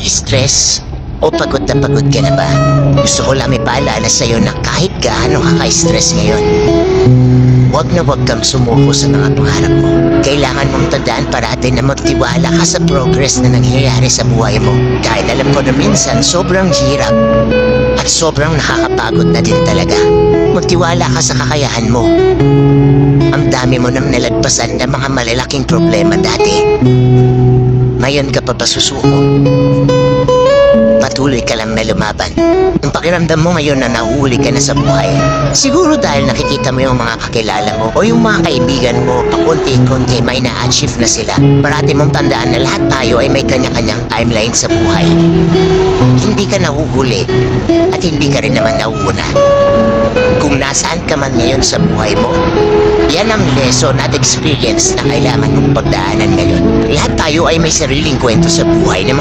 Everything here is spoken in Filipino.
nai-stress o pagod na ba? Gusto ko lang may paalala sa'yo na kahit gaano ka ka-stress ngayon, huwag na huwag kang sumuko sa mga pangarap mo. Kailangan mong tandaan parati na magtiwala ka sa progress na nangyayari sa buhay mo. Dahil alam ko na minsan sobrang hirap at sobrang nakakapagod na din talaga. Magtiwala ka sa kakayahan mo. Ang dami mo nang nalagpasan ng mga malalaking problema dati. Ngayon ka pa ba susuko? Patuloy ka lang na lumaban. Ang pakiramdam mo ngayon na nahuhuli ka na sa buhay, siguro dahil nakikita mo yung mga kakilala mo o yung mga kaibigan mo, pakunti-kunti may na-achieve na sila. Parati mong tandaan na lahat tayo ay may kanya-kanyang timeline sa buhay. Hindi ka nahuhuli at hindi ka rin naman nauuna. Kung nasaan ka man ngayon sa buhay mo, yan ang lesson at experience na kailangan mong pagdaanan ngayon. Lahat tayo ay may sariling kwento sa buhay na